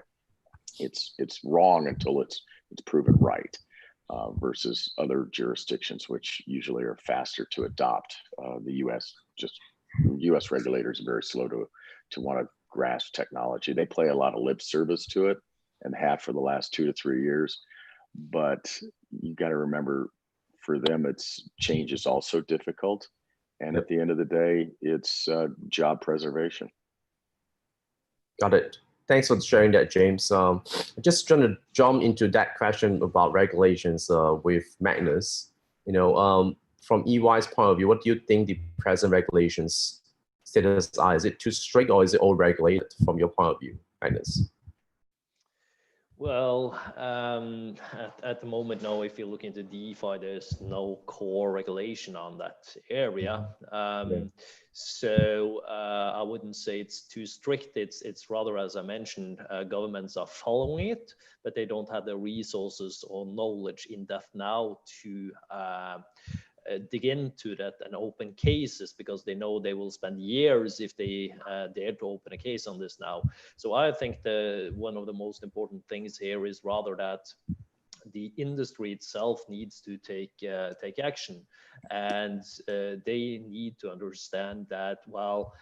It's wrong until it's proven right, versus other jurisdictions which usually are faster to adopt. The U.S. regulators are very slow to want to grasp technology. They play a lot of lip service to it, and have for the last 2 to 3 years. But you got to remember, for them, change is also difficult. And at the end of the day, it's job preservation. Got it. Thanks for sharing that, James. Just trying to jump into that question about regulations with Magnus. From EY's point of view, what do you think the present regulations status are? Is it too strict, or is it all regulated from your point of view, Magnus? Well, at the moment, no. If you look into DeFi, there's no core regulation on that area. So I wouldn't say it's too strict. It's rather, as I mentioned, governments are following it, but they don't have the resources or knowledge in depth now to dig into that and open cases, because they know they will spend years if they dare to open a case on this now. So I think one of the most important things here is rather that the industry itself needs to take action, and they need to understand that, well,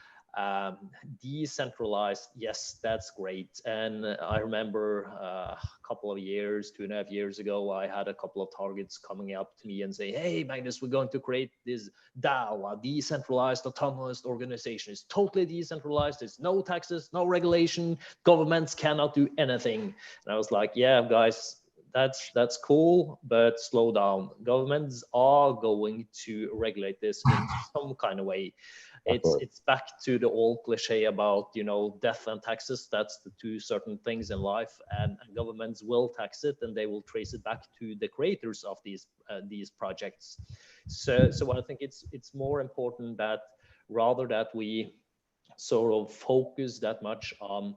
Decentralized, yes, that's great. And I remember a couple of years, 2.5 years ago, I had a couple of targets coming up to me and say, hey, Magnus, we're going to create this DAO, a decentralized autonomous organization. It's totally decentralized. There's no taxes, no regulation. Governments cannot do anything. And I was like, yeah, guys, that's cool, but slow down. Governments are going to regulate this in some kind of way. It's back to the old cliche about, you know, death and taxes. That's the two certain things in life, and governments will tax it, and they will trace it back to the creators of these projects. So I think it's more important that rather that we sort of focus that much on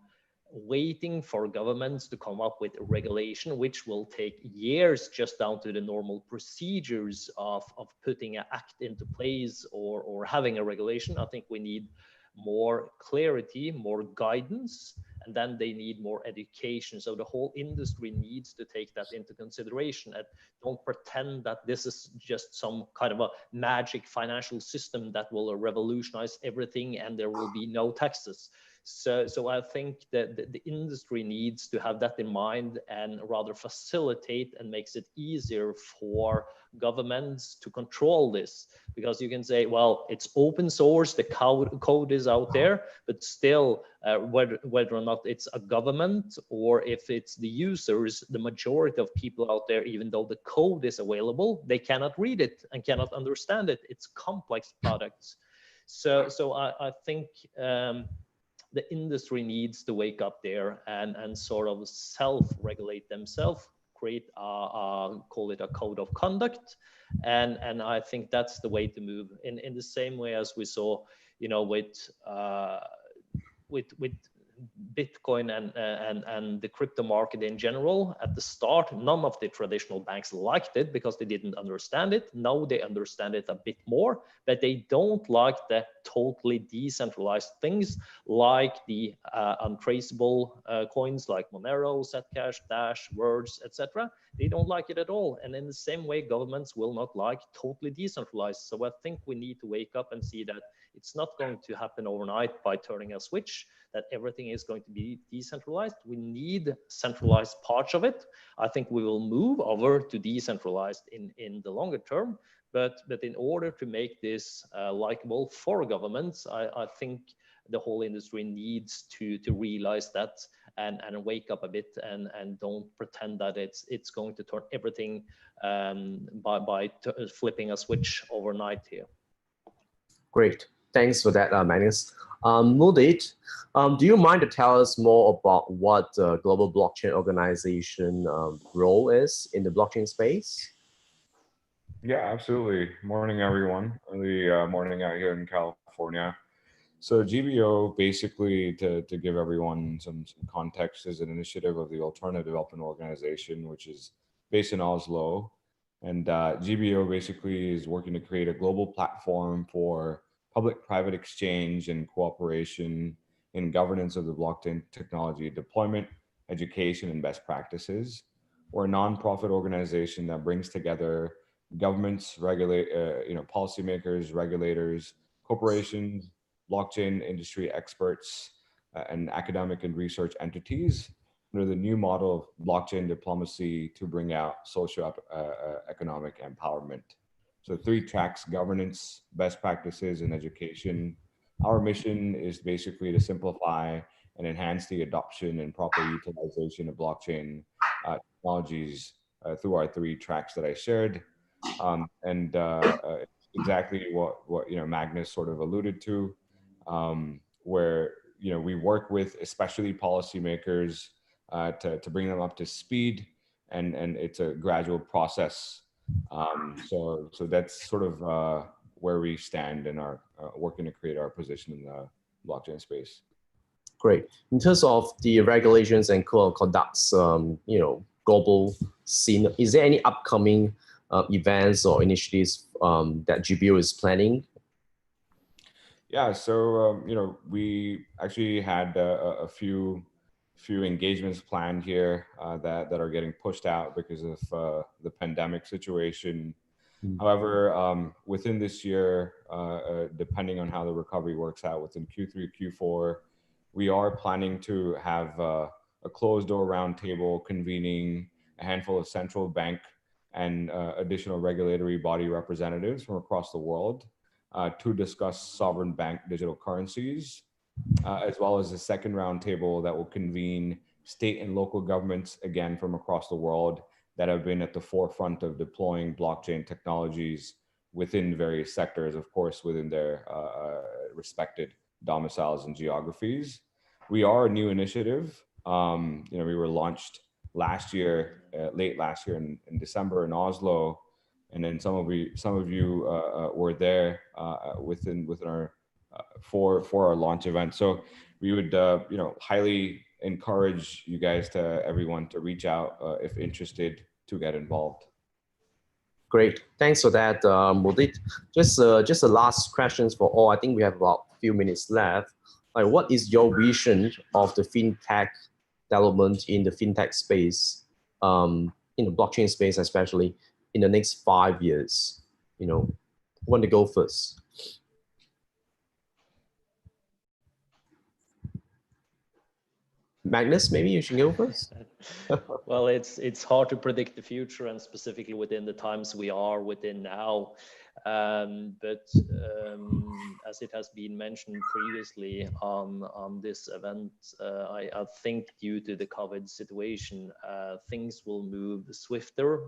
waiting for governments to come up with a regulation, which will take years just down to the normal procedures of putting an act into place or having a regulation. I think we need more clarity, more guidance, and then they need more education. So the whole industry needs to take that into consideration and don't pretend that this is just some kind of a magic financial system that will revolutionize everything and there will be no taxes. So I think that the industry needs to have that in mind and rather facilitate and makes it easier for governments to control this. Because you can say, well, it's open source, the code is out there, but still whether or not it's a government or if it's the users, the majority of people out there, even though the code is available, they cannot read it and cannot understand it. It's complex products. So I think the industry needs to wake up there and sort of self-regulate themselves, create call it a code of conduct, and I think that's the way to move in the same way as we saw, you know, with Bitcoin and the crypto market in general. At the start, none of the traditional banks liked it because they didn't understand it. Now they understand it a bit more, but they don't like the totally decentralized things like the untraceable coins like Monero, Zcash, Dash, Words, etc. They don't like it at all. And in the same way, governments will not like totally decentralized. So I think we need to wake up and see that it's not going to happen overnight by turning a switch, that everything is going to be decentralized. We need centralized parts of it. I think we will move over to decentralized in the longer term. But in order to make this likable for governments, I think the whole industry needs to realize that and wake up a bit and don't pretend that it's going to turn everything by flipping a switch overnight here. Great. Thanks for that, Magnus. Mudit, do you mind to tell us more about what the Global Blockchain Organization role is in the blockchain space? Yeah, absolutely. Morning, everyone. Early morning out here in California. So GBO, basically, to give everyone some context, is an initiative of the Alternative Development Organization, which is based in Oslo. And GBO basically is working to create a global platform for public-private exchange and cooperation in governance of the blockchain technology deployment, education, and best practices. We're a nonprofit organization that brings together governments, policymakers, regulators, corporations, blockchain industry experts, and academic and research entities under the new model of blockchain diplomacy to bring out socio-economic empowerment. So 3 tracks: governance, best practices, and education. Our mission is basically to simplify and enhance the adoption and proper utilization of blockchain technologies through our 3 tracks that I shared. Exactly what Magnus sort of alluded to, where we work with especially policymakers to bring them up to speed, and it's a gradual process. So that's sort of where we stand in our working to create our position in the blockchain space. Great. In terms of the regulations and conducts, global scene, is there any upcoming events or initiatives that GBO is planning? Yeah, so we actually had a few engagements planned here that are getting pushed out because of the pandemic situation. However, within this year, depending on how the recovery works out within Q3, Q4, we are planning to have a closed door roundtable convening a handful of central bank and additional regulatory body representatives from across the world to discuss sovereign bank digital currencies, as well as a second roundtable that will convene state and local governments, again, from across the world that have been at the forefront of deploying blockchain technologies within various sectors, of course, within their respected domiciles and geographies. We are a new initiative. We were launched last year, late last year in December in Oslo, and then some of you were there within our for our launch event. So we would highly encourage you guys everyone to reach out if interested to get involved. Great, thanks for that, Mudit. Just the last questions for all. I think we have about a few minutes left. Like, what is your vision of the fintech development in the fintech space, in the blockchain space, especially in the next 5 years? Who want to go first? Magnus, maybe you should go first. Well, it's hard to predict the future, and specifically within the times we are within now. But as it has been mentioned previously on this event, I think due to the COVID situation, things will move swifter.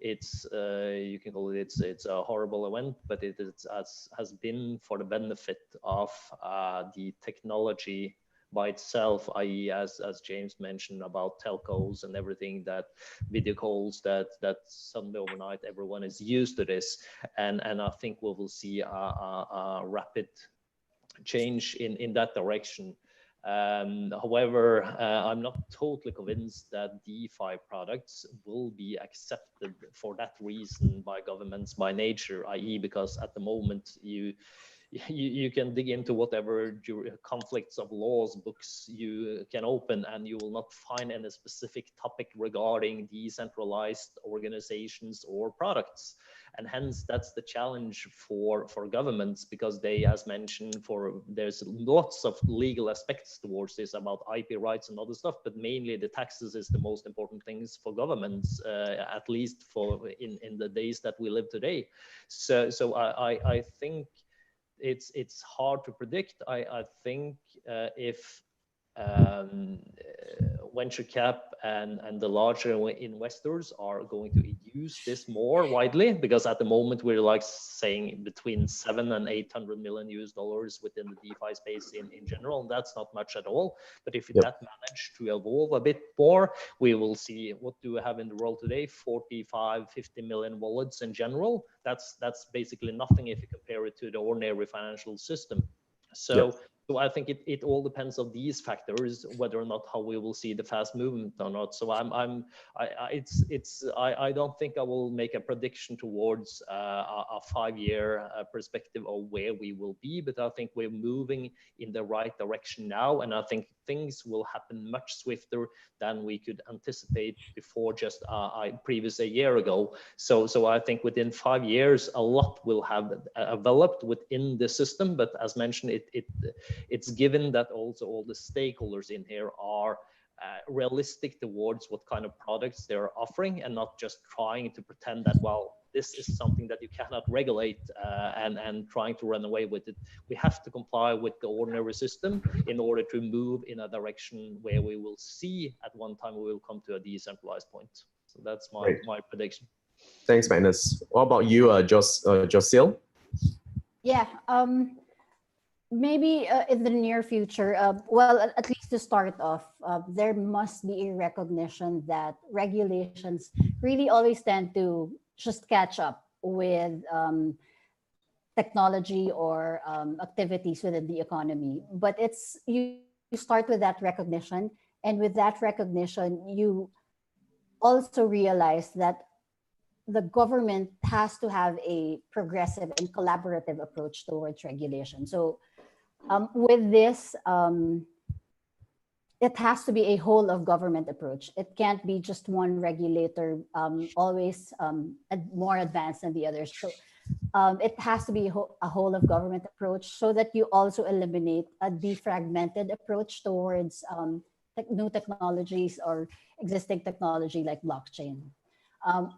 It's you can call it it's a horrible event, but it has been for the benefit of the technology by itself, i.e. as James mentioned about telcos and everything, that video calls, that suddenly overnight everyone is used to this, and I think we will see a rapid change in that direction. However, I'm not totally convinced that DeFi products will be accepted for that reason by governments by nature, i.e. because at the moment you can dig into whatever conflicts of laws books you can open, and you will not find any specific topic regarding decentralized organizations or products. And hence that's the challenge for governments, because they, as mentioned, there's lots of legal aspects towards this about IP rights and other stuff, but mainly the taxes is the most important things for governments, at least in the days that we live today. So I think it's hard to predict. I think if venture cap and the larger investors are going to use this more widely, because at the moment we're like saying between 700 and 800 million US dollars within the DeFi space in general, and that's not much at all. But if that managed to evolve a bit more, we will see, what do we have in the world today? 45, 50 million wallets in general. That's basically nothing if you compare it to the ordinary financial system. So I think it all depends on these factors, whether or not how we will see the fast movement or not. So I don't think I will make a prediction towards a 5-year perspective of where we will be, but I think we're moving in the right direction now, and I think things will happen much swifter than we could anticipate before just a year ago. So I think within 5 years a lot will have developed within the system, but as mentioned, it's given that also all the stakeholders in here are realistic towards what kind of products they're offering, and not just trying to pretend that, well, this is something that you cannot regulate and trying to run away with it. We have to comply with the ordinary system in order to move in a direction where we will see at one time we will come to a decentralized point. So that's my prediction. Thanks, Magnus. What about you, Josil? Yeah. Maybe in the near future, well, at least to start off, there must be a recognition that regulations really always tend to just catch up with technology or activities within the economy. But you start with that recognition, and with that recognition, you also realize that the government has to have a progressive and collaborative approach towards regulation. So with this, it has to be a whole of government approach. It can't be just one regulator always more advanced than the others. So it has to be a whole of government approach, so that you also eliminate a defragmented approach towards new technologies or existing technology like blockchain.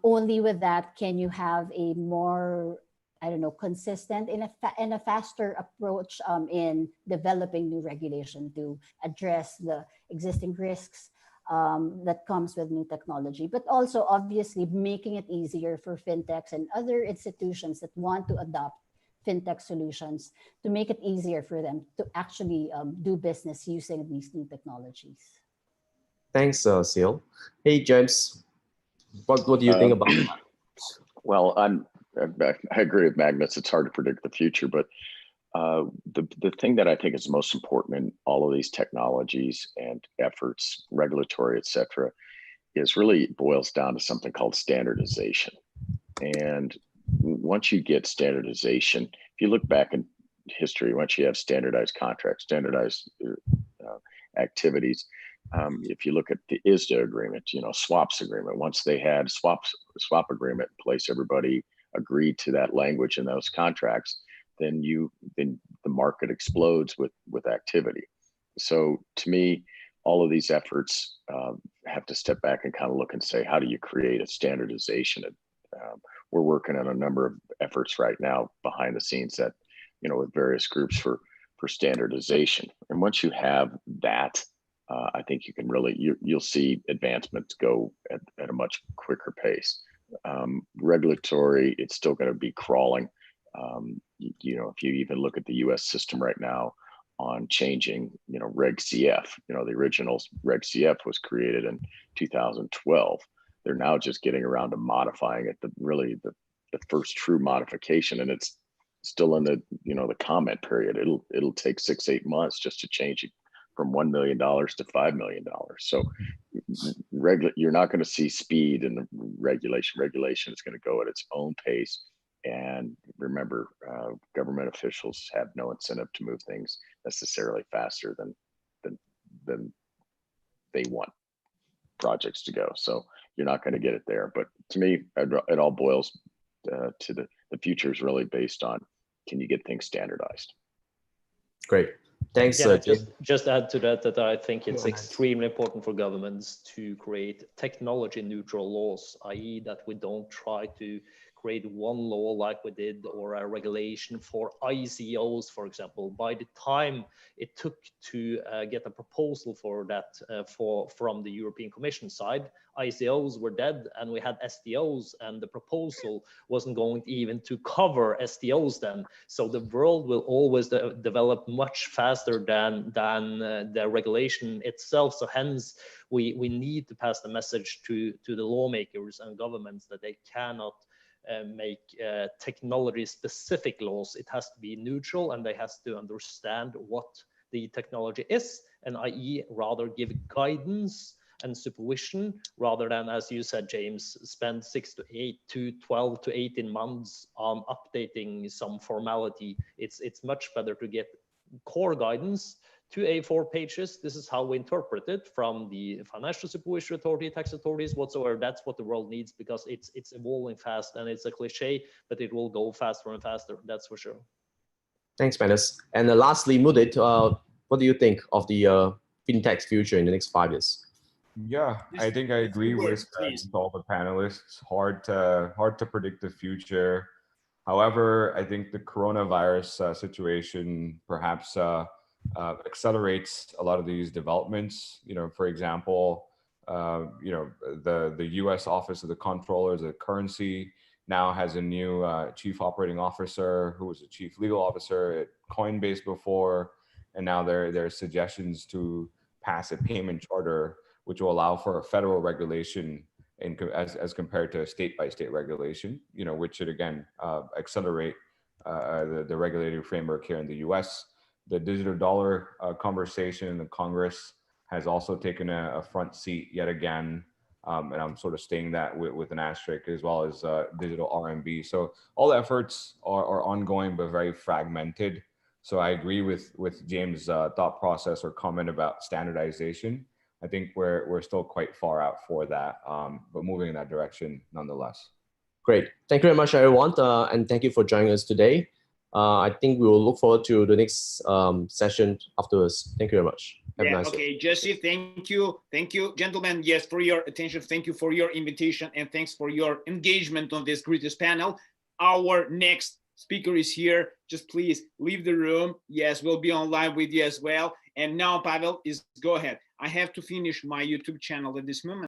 Only with that can you have a more, I don't know, consistent in a faster approach in developing new regulation to address the existing risks that comes with new technology, but also obviously making it easier for fintechs and other institutions that want to adopt fintech solutions, to make it easier for them to actually do business using these new technologies. Thanks, Seal. Hey, James, what do you think about that? Well, I agree with Magnus. It's hard to predict the future, but the thing that I think is most important in all of these technologies and efforts, regulatory, et cetera, is really boils down to something called standardization. And once you get standardization, if you look back in history, once you have standardized contracts, standardized activities, if you look at the ISDA agreement, swaps agreement, once they had swap agreement in place, everybody agreed to that language in those contracts, then the market explodes with activity. So to me, all of these efforts have to step back and kind of look and say, how do you create a standardization? We're working on a number of efforts right now behind the scenes that, with various groups for standardization. And once you have that, I think you can really, you'll see advancements go at a much quicker pace. Regulatory, it's still going to be crawling. If you even look at the US system right now on changing, Reg CF, the original Reg CF was created in 2012. They're now just getting around to modifying it, the first true modification, and it's still in the comment period. It'll take 6-8 months just to change it from $1 million to $5 million. So you're not going to see speed in the regulation. Regulation is going to go at its own pace. And remember, government officials have no incentive to move things necessarily faster than they want projects to go. So you're not going to get it there. But to me, it all boils to the future is really based on, can you get things standardized? Great. Thanks. Yeah, just add to that I think it's extremely important for governments to create technology neutral laws, i.e. that we don't try to create one law like we did, or a regulation for ICOs, for example. By the time it took to get a proposal for that from the European Commission side, ICOs were dead and we had STOs, and the proposal wasn't going even to cover STOs then. So the world will always develop much faster than the regulation itself. So hence we need to pass the message to the lawmakers and governments that they cannot make technology specific laws. It has to be neutral, and they has to understand what the technology is, and i.e. rather give guidance and supervision, rather than, as you said, James, spend 6 to 8 to 12 to 18 months on updating some formality. It's much better to get core guidance, 2 A4 pages. This is how we interpret it from the financial supervisory authority, tax authorities, whatsoever. That's what the world needs, because it's evolving fast, and it's a cliche, but it will go faster and faster. That's for sure. Thanks, Magnus. And lastly, Mudit, what do you think of the fintech's future in the next 5 years? Yeah, I think I agree with all the panelists. Hard to predict the future. However, I think the coronavirus situation perhaps accelerates a lot of these developments. For example, the U.S. Office of the Comptroller of the Currency now has a new chief operating officer who was a chief legal officer at Coinbase before, and now there are suggestions to pass a payment charter which will allow for a federal regulation as compared to a state-by-state regulation, which should again accelerate the regulatory framework here in the U.S. The digital dollar conversation in the Congress has also taken a front seat yet again, and I'm sort of staying that with an asterisk, as well as digital RMB. So all the efforts are ongoing but very fragmented. So I agree with James' thought process or comment about standardization. I think we're still quite far out for that, but moving in that direction nonetheless. Great. Thank you very much, everyone. And thank you for joining us today. I think we will look forward to the next session afterwards. Thank you very much. Have a nice day. Okay, Jesse, thank you. Thank you, gentlemen. Yes, for your attention. Thank you for your invitation and thanks for your engagement on this greatest panel. Our next speaker is here. Just please leave the room. Yes, we'll be online with you as well. And now, Pavel, go ahead. I have to finish my YouTube channel at this moment.